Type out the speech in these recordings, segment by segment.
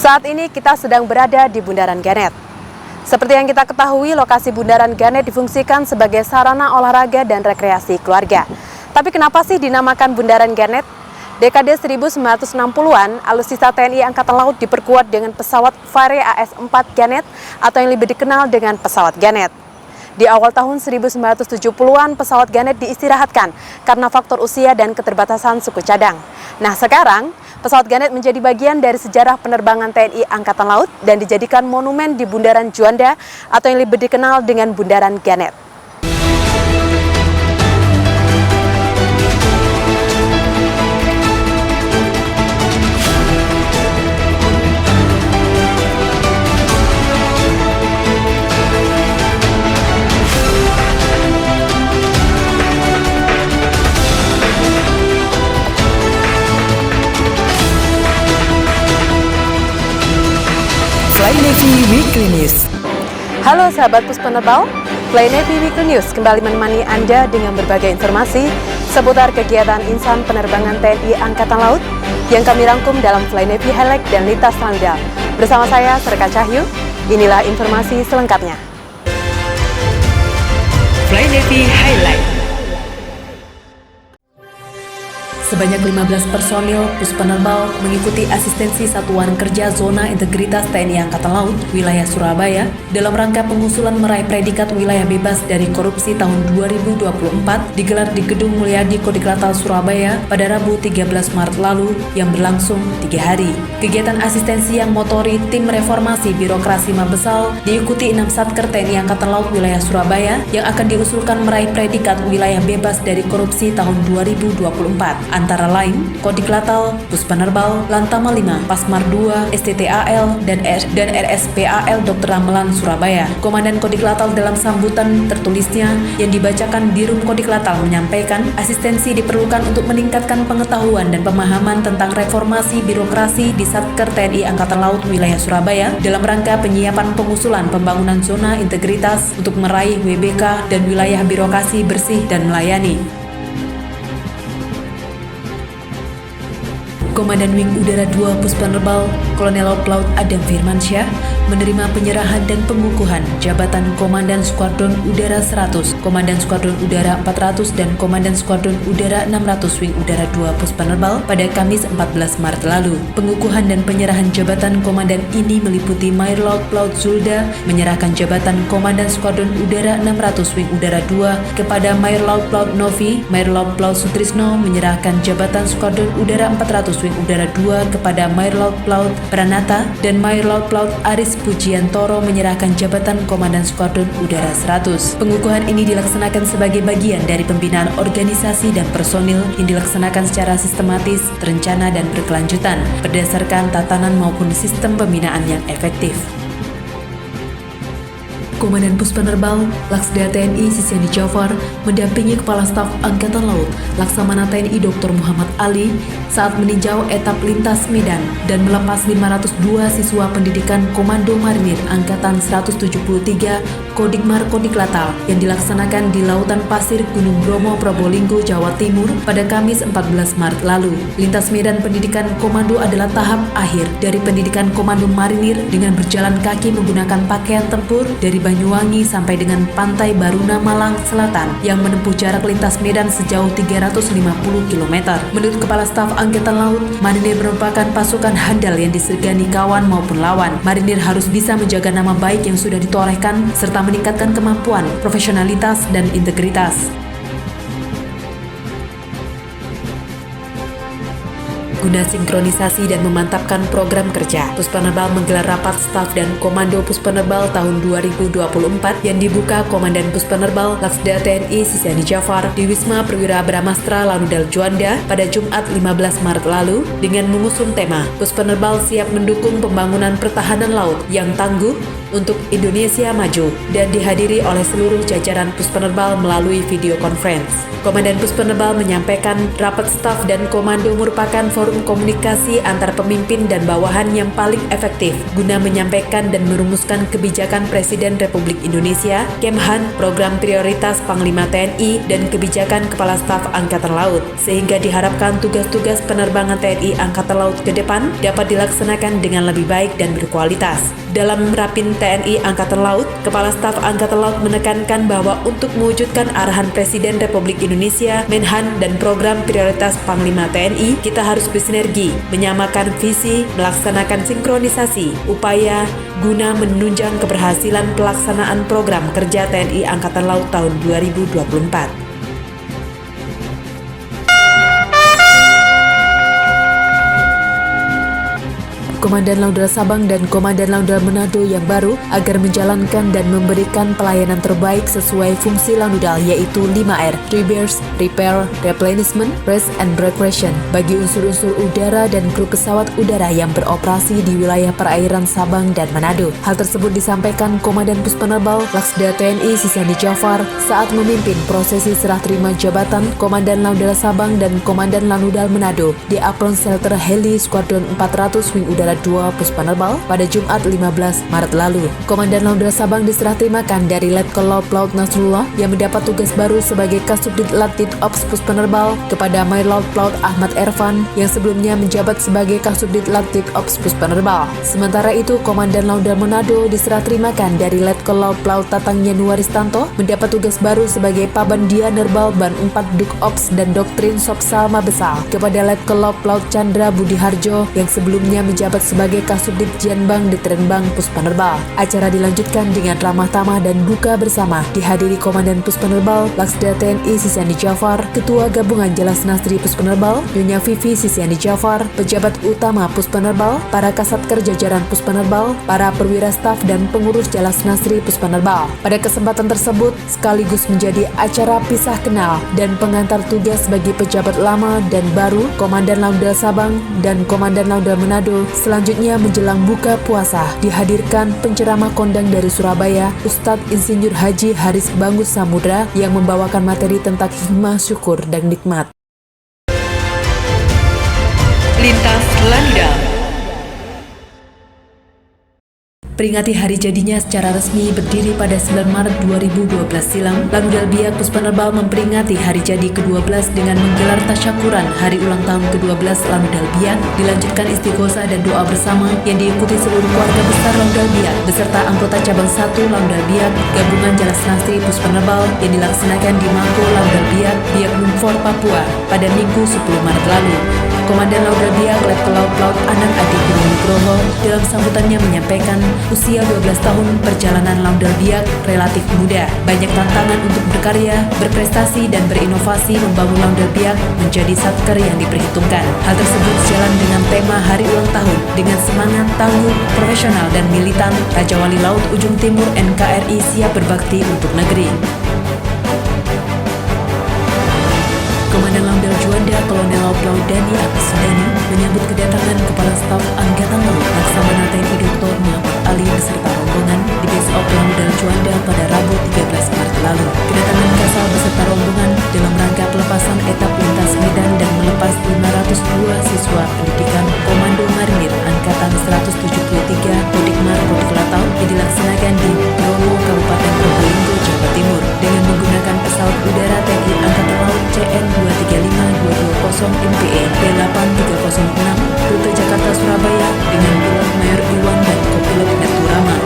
Saat ini kita sedang berada di Bundaran Ganet. Seperti yang kita ketahui, lokasi Bundaran Ganet difungsikan sebagai sarana olahraga dan rekreasi keluarga. Tapi kenapa sih dinamakan Bundaran Ganet? Dekade 1960-an, alutsista TNI Angkatan Laut diperkuat dengan pesawat Fairey AS-4 Ganet atau yang lebih dikenal dengan pesawat Ganet. Di awal tahun 1970-an, pesawat Ganet diistirahatkan karena faktor usia dan keterbatasan suku cadang. Nah, sekarang pesawat Ganet menjadi bagian dari sejarah penerbangan TNI Angkatan Laut dan dijadikan monumen di Bundaran Juanda atau yang lebih dikenal dengan Bundaran Ganet. Fly Navy Weekly News. Halo sahabat Puspenerbal, Fly Navy Weekly News kembali menemani Anda dengan berbagai informasi seputar kegiatan insan penerbangan TNI Angkatan Laut yang kami rangkum dalam Fly Navy Highlight dan Lintas Tanggal. Bersama saya, Serka Cahyu, inilah informasi selengkapnya. Fly Navy Highlight. Sebanyak 15 personil Puspenerbal mengikuti asistensi Satuan Kerja Zona Integritas TNI Angkatan Laut wilayah Surabaya dalam rangka pengusulan meraih predikat wilayah bebas dari korupsi tahun 2024 digelar di Gedung Mulyadi Kodiklatal Surabaya pada Rabu 13 Maret lalu yang berlangsung 3 hari. Kegiatan asistensi yang motori tim reformasi birokrasi Mabesal diikuti 6 Satker TNI Angkatan Laut wilayah Surabaya yang akan diusulkan meraih predikat wilayah bebas dari korupsi tahun 2024. Antara lain, Kodiklatal, Puspenerbal, Lantama 5, Pasmar 2, STTAL, dan RSPAL Dr. Ramelan Surabaya. Komandan Kodiklatal dalam sambutan tertulisnya yang dibacakan di Rum Kodiklatal menyampaikan asistensi diperlukan untuk meningkatkan pengetahuan dan pemahaman tentang reformasi birokrasi di Satker TNI Angkatan Laut wilayah Surabaya dalam rangka penyiapan pengusulan pembangunan zona integritas untuk meraih WBK dan wilayah birokrasi bersih dan melayani. Komandan Wing Udara 2 Puspenerbal, Kolonel Laut Adam Firmansyah, menerima penyerahan dan pengukuhan jabatan Komandan Skuadron Udara 100, Komandan Skuadron Udara 400, dan Komandan Skuadron Udara 600 Wing Udara 2 Puspenerbal pada Kamis 14 Maret lalu. Pengukuhan dan penyerahan jabatan komandan ini meliputi Mayor Laut Zulda menyerahkan jabatan Komandan Skuadron Udara 600 Wing Udara 2 kepada Mayor Laut Novi, Mayor Laut Sutrisno menyerahkan jabatan Skuadron Udara 400 Wing Udara 2 kepada Mayor Laut Pranata, dan Mayor Laut Aris Pujiantoro menyerahkan jabatan Komandan Skuadron Udara 100. Pengukuhan ini dilaksanakan sebagai bagian dari pembinaan organisasi dan personil yang dilaksanakan secara sistematis, terencana, dan berkelanjutan berdasarkan tatanan maupun sistem pembinaan yang efektif. Komandan Puspenerbal, Laksda TNI Sisyani Jafar, mendampingi Kepala Staf Angkatan Laut, Laksamana TNI Dr. Muhammad Ali, saat meninjau etap lintas Medan dan melepas 502 siswa pendidikan Komando Marinir Angkatan 173 Kodikmar Kodiklatal yang dilaksanakan di Lautan Pasir Gunung Bromo, Probolinggo, Jawa Timur pada Kamis 14 Maret lalu. Lintas Medan Pendidikan Komando adalah tahap akhir dari pendidikan Komando Marinir dengan berjalan kaki menggunakan pakaian tempur dari Banyuwangi sampai dengan Pantai Baruna Malang Selatan yang menempuh jarak lintas medan sejauh 350 km. Menurut Kepala Staf Angkatan Laut, Marinir merupakan pasukan handal yang disegani kawan maupun lawan. Marinir harus bisa menjaga nama baik yang sudah ditorehkan serta meningkatkan kemampuan, profesionalitas, dan integritas. Guna sinkronisasi dan memantapkan program kerja, Puspenerbal menggelar rapat staf dan komando Puspenerbal tahun 2024 yang dibuka Komandan Puspenerbal Laksda TNI Sisyani Jafar di Wisma Perwira Bramastra Lanudal Juanda pada Jumat 15 Maret lalu dengan mengusung tema Puspenerbal siap mendukung pembangunan pertahanan laut yang tangguh untuk Indonesia Maju dan dihadiri oleh seluruh jajaran Puspenerbal melalui video conference. Komandan Puspenerbal menyampaikan rapat staf dan komando merupakan forum komunikasi antar pemimpin dan bawahan yang paling efektif guna menyampaikan dan merumuskan kebijakan Presiden Republik Indonesia, Kemhan, program prioritas Panglima TNI, dan kebijakan Kepala Staf Angkatan Laut, sehingga diharapkan tugas-tugas penerbangan TNI Angkatan Laut ke depan dapat dilaksanakan dengan lebih baik dan berkualitas. Dalam Rapin TNI Angkatan Laut, Kepala Staf Angkatan Laut menekankan bahwa untuk mewujudkan arahan Presiden Republik Indonesia, Menhan, dan program prioritas Panglima TNI, kita harus bersinergi, menyamakan visi, melaksanakan sinkronisasi, upaya guna menunjang keberhasilan pelaksanaan program kerja TNI Angkatan Laut tahun 2024. Komandan Laudal Sabang dan Komandan Laudal Manado yang baru agar menjalankan dan memberikan pelayanan terbaik sesuai fungsi Laudal, yaitu 5R, Repairs, Repair, Replenishment, Rest and Recreation bagi unsur-unsur udara dan kru pesawat udara yang beroperasi di wilayah perairan Sabang dan Manado. Hal tersebut disampaikan Komandan Puspenerbal Laksda TNI Sisandi Jafar saat memimpin prosesi serah terima jabatan Komandan Laudal Sabang dan Komandan Laudal Manado di Apron Shelter Heli Skuadron 400 Wing Udara 2 Puspenerbal pada Jumat 15 Maret lalu. Komandan Laudal Sabang diserah terimakan dari Letkol Laut Plaut Nasrullah yang mendapat tugas baru sebagai Kasubdit Latit Ops Puspenerbal kepada Mayor Laut Plaut Ahmad Ervan yang sebelumnya menjabat sebagai Kasubdit Latit Ops Puspenerbal. Sementara itu, Komandan Laudal Manado diserah terimakan dari Letkol Laut Plaut Tatang Yanuaristanto mendapat tugas baru sebagai Pabandia Nerbal Ban 4 Duk Ops dan Doktrin Sopsal Mabesal kepada Letkol Laut Plaut Chandra Budi Harjo yang sebelumnya menjabat sebagai Kasubdit Janbang di Trenbang Puspenerbal. Acara dilanjutkan dengan ramah tamah dan buka bersama dihadiri Komandan Puspenerbal Laksda TNI Sisandi Jafar, Ketua Gabungan Jelas Nasri Puspenerbal Nyonya Vivi Sisandi Jafar, pejabat utama Puspenerbal, para kasatker jajaran Puspenerbal, para perwira staf dan pengurus Jelas Nasri Puspenerbal. Pada kesempatan tersebut sekaligus menjadi acara pisah kenal dan pengantar tugas bagi pejabat lama dan baru Komandan Laudal Sabang dan Komandan Laudal Manado. Selanjutnya menjelang buka puasa dihadirkan penceramah kondang dari Surabaya, Ustadz Insinyur Haji Haris Bangus Samudra yang membawakan materi tentang hikmah, syukur, dan nikmat. Lintas Laudal. Peringati hari jadinya secara resmi berdiri pada 9 Maret 2012 silam, Laudal Biak Puspenerbal memperingati hari jadi ke-12 dengan menggelar tasyakuran hari ulang tahun ke-12 Laudal Biak, dilanjutkan istighosah dan doa bersama yang diikuti seluruh keluarga besar Laudal Biak beserta anggota cabang 1 Laudal Biak, Gabungan Jelas Nasri Puspenerbal yang dilaksanakan di Mako Laudal Biak, Biak Numfor, Papua pada Minggu 10 Maret lalu. Komandan Laudal Biak Letkol Laut Plaut Anang Adi Nugroho dalam sambutannya menyampaikan usia 12 tahun perjalanan Laudal Biak relatif muda. Banyak tantangan untuk berkarya, berprestasi, dan berinovasi membangun Laudal Biak menjadi satker yang diperhitungkan. Hal tersebut sejalan dengan tema hari ulang tahun dengan semangat tangguh, profesional, dan militan. Raja Wali Laut Ujung Timur NKRI siap berbakti untuk negeri. Komandan Laudal Juanda Kolonel Laut Plaut Dani Agus Sudani menyambut kedatangan Kepala Staf Angkatan Laut Laksamana TNI Dr. Muhammad Ali beserta rombongan di Base of Laudal Juanda pada Rabu 13 Maret lalu. Kedatangan Kasal beserta rombongan dalam rangka pelepasan etap lintas medan dan melepas 502 siswa pendidikan Komando Marinir Angkatan 173 Kodikmar Kodiklatau yang dilaksanakan di Bromo, Kabupaten Probolinggo, Jawa Timur dengan menggunakan pesawat udara TNI Angkatan Laut CN 235-220 MPE D8306 rute Jakarta-Surabaya dengan pilot Mayor Iwan dan kopilot Neptu Rama.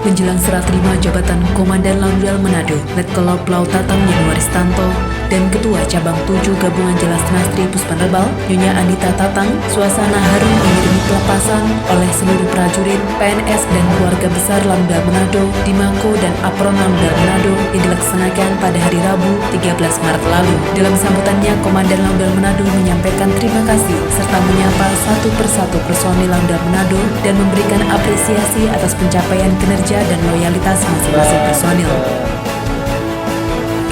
Menjelang serah terima jabatan Komandan Laudal Manado, Letkol Laut Plaut Tatang Yanuaristanto dan Ketua Cabang 7 Gabungan Jelas Nasri Puspenerbal Nyonya Anita Tatang, suasana haru mengiringi pelepasan oleh seluruh prajurit, PNS, dan keluarga besar Laudal Manado di Mako dan Apron Laudal Manado yang dilaksanakan pada hari Rabu 13 Maret lalu. Dalam sambutannya, Komandan Laudal Manado menyampaikan terima kasih serta menyapa satu persatu personil Laudal Manado dan memberikan apresiasi atas pencapaian kinerja dan loyalitas masing-masing personil.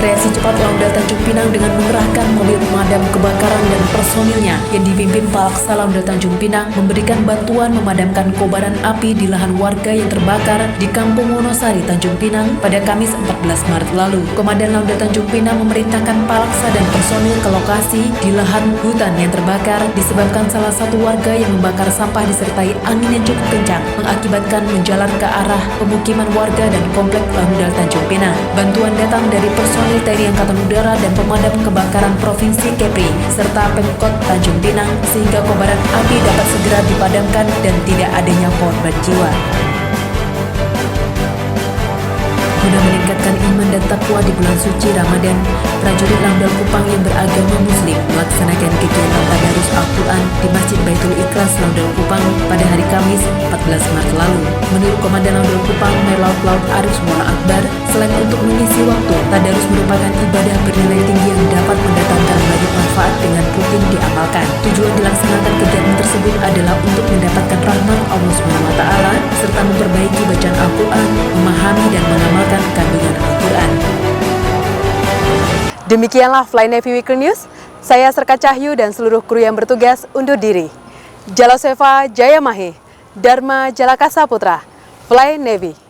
Kreasi Cepat Laudal Tanjung Pinang dengan mengerahkan mobil pemadam kebakaran dan personilnya yang dipimpin Palaksa Laudal Tanjung Pinang memberikan bantuan memadamkan kobaran api di lahan warga yang terbakar di Kampung Wonosari, Tanjung Pinang pada Kamis 14 Maret lalu. Komandan Laudal Tanjung Pinang memerintahkan Palaksa dan personil ke lokasi di lahan hutan yang terbakar disebabkan salah satu warga yang membakar sampah disertai angin yang cukup kencang mengakibatkan menjalar ke arah pemukiman warga dan komplek Laudal Tanjung Pinang. Bantuan datang dari personil TNI Angkatan Udara dan pemadam kebakaran Provinsi Kepri serta Pemkot Tanjung Pinang sehingga kobaran api dapat segera dipadamkan dan tidak adanya korban jiwa. Guna meningkatkan iman dan takwa di bulan suci Ramadan, prajurit Laudal Kupang yang beragama Muslim melaksanakan kegiatan tadarus Al-Quran di Masjid Baitul Ikhlas Laudal Kupang pada hari Kamis 14 Maret lalu. Menurut Komandan Laudal Kupang, Merlaut Laut Arif Mola Akbar, selain untuk mengisi waktu, tadarus merupakan ibadah bernilai tinggi yang dapat mendatangkan banyak manfaat dengan rutin diamalkan. Tujuan dilaksanakan kegiatan tersebut adalah untuk mendapatkan rahmat Allah SWT serta memperbaiki bacaan Al-Quran, memahami dan mengamalkan kandungan Al-Quran. Demikianlah Fly Navy Weekly News. Saya Serka Cahyu dan seluruh kru yang bertugas undur diri. Jalaseva Jayamahe, Dharma Jalakasa Putra, Fly Navy.